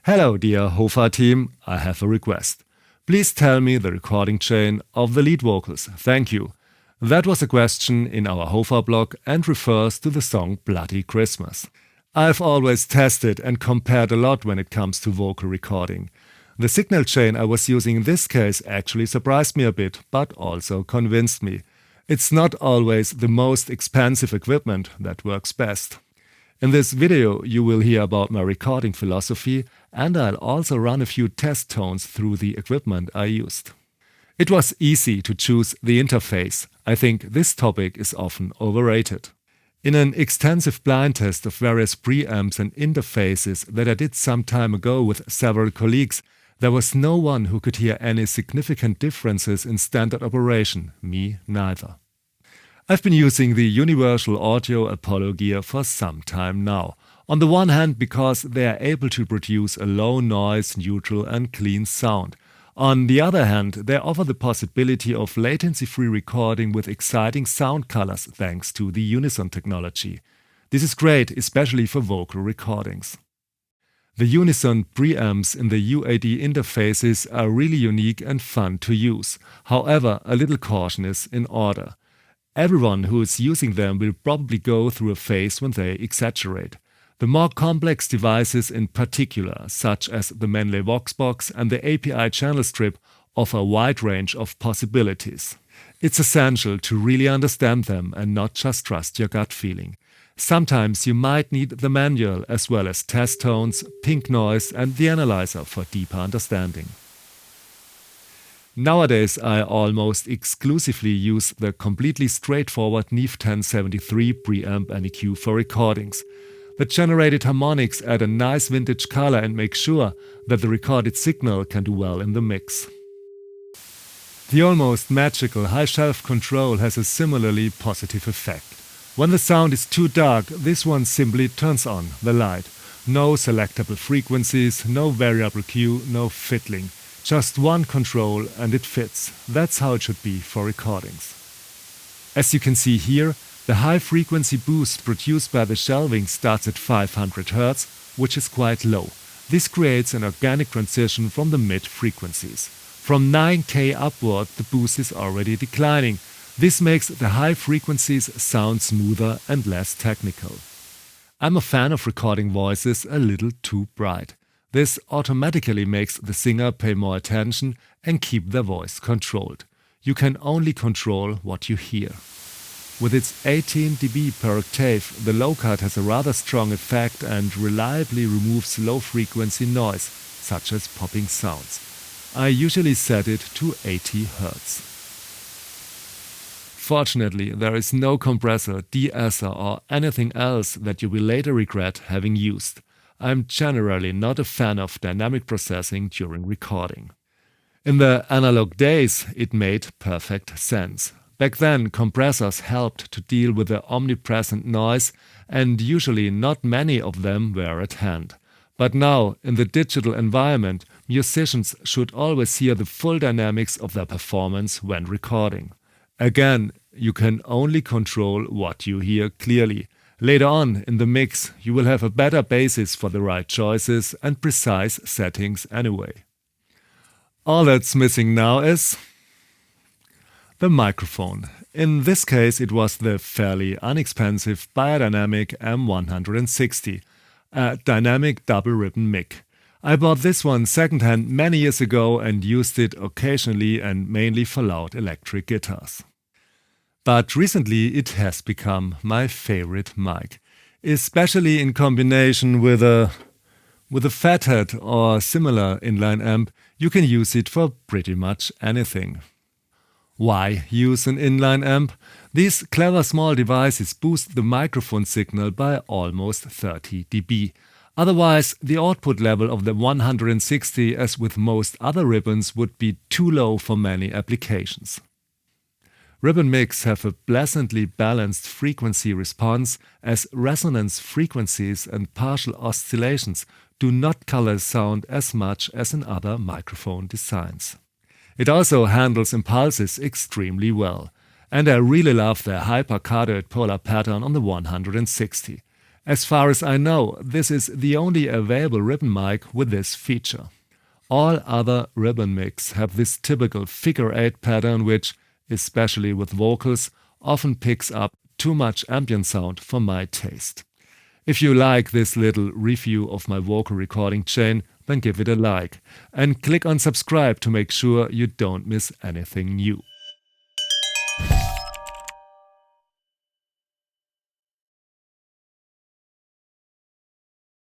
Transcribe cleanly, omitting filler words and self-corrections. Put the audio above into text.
Hello dear HOFA team, I have a request. Please tell me the recording chain of the lead vocals, thank you. That was a question in our HOFA blog and refers to the song Bloody Christmas. I've always tested and compared a lot when it comes to vocal recording. The signal chain I was using in this case actually surprised me a bit, but also convinced me. It's not always the most expensive equipment that works best. In this video you will hear about my recording philosophy, and I'll also run a few test tones through the equipment I used. It was easy to choose the interface. I think this topic is often overrated. In an extensive blind test of various preamps and interfaces that I did some time ago with several colleagues, there was no one who could hear any significant differences in standard operation, me neither. I've been using the Universal Audio Apollo gear for some time now. On the one hand because they are able to produce a low noise, neutral and clean sound. On the other hand, they offer the possibility of latency-free recording with exciting sound colors thanks to the unison technology. This is great, especially for vocal recordings. The unison preamps in the UAD interfaces are really unique and fun to use. However, a little caution is in order. Everyone who is using them will probably go through a phase when they exaggerate. The more complex devices in particular, such as the Manley Voxbox and the API channel strip, offer a wide range of possibilities. It's essential to really understand them and not just trust your gut feeling. Sometimes you might need the manual as well as test tones, pink noise and the analyzer for deeper understanding. Nowadays I almost exclusively use the completely straightforward Neve 1073 preamp and EQ for recordings. The generated harmonics add a nice vintage color and make sure that the recorded signal can do well in the mix. The almost magical high shelf control has a similarly positive effect. When the sound is too dark, this one simply turns on the light. No selectable frequencies, no variable Q, no fiddling. Just one control and it fits. That's how it should be for recordings. As you can see here, the high frequency boost produced by the shelving starts at 500 Hz, which is quite low. This creates an organic transition from the mid frequencies. From 9K upward, the boost is already declining. This makes the high frequencies sound smoother and less technical. I'm a fan of recording voices a little too bright. This automatically makes the singer pay more attention and keep their voice controlled. You can only control what you hear. With its 18 dB per octave, the low cut has a rather strong effect and reliably removes low frequency noise, such as popping sounds. I usually set it to 80 Hz. Fortunately, there is no compressor, de-esser or anything else that you will later regret having used. I'm generally not a fan of dynamic processing during recording. In the analog days, it made perfect sense. Back then, compressors helped to deal with the omnipresent noise, and usually not many of them were at hand. But now, in the digital environment, musicians should always hear the full dynamics of their performance when recording. Again, you can only control what you hear clearly. Later on in the mix, you will have a better basis for the right choices and precise settings anyway. All that's missing now is the microphone. In this case it was the fairly inexpensive Biodynamic M160, a dynamic double ribbon mic. I bought this one secondhand many years ago and used it occasionally and mainly for loud electric guitars. But recently it has become my favorite mic, especially in combination with a fathead or similar inline amp. You can use it for pretty much anything. Why use an inline amp? These clever small devices boost the microphone signal by almost 30 dB. Otherwise, the output level of the 160, as with most other ribbons, would be too low for many applications. Ribbon mics have a pleasantly balanced frequency response, as resonance frequencies and partial oscillations do not color sound as much as in other microphone designs. It also handles impulses extremely well, and I really love the hypercardioid polar pattern on the 160. As far as I know, this is the only available ribbon mic with this feature. All other ribbon mics have this typical figure-8 pattern which, especially with vocals, often picks up too much ambient sound for my taste. If you like this little review of my vocal recording chain, then give it a like and click on subscribe to make sure you don't miss anything new.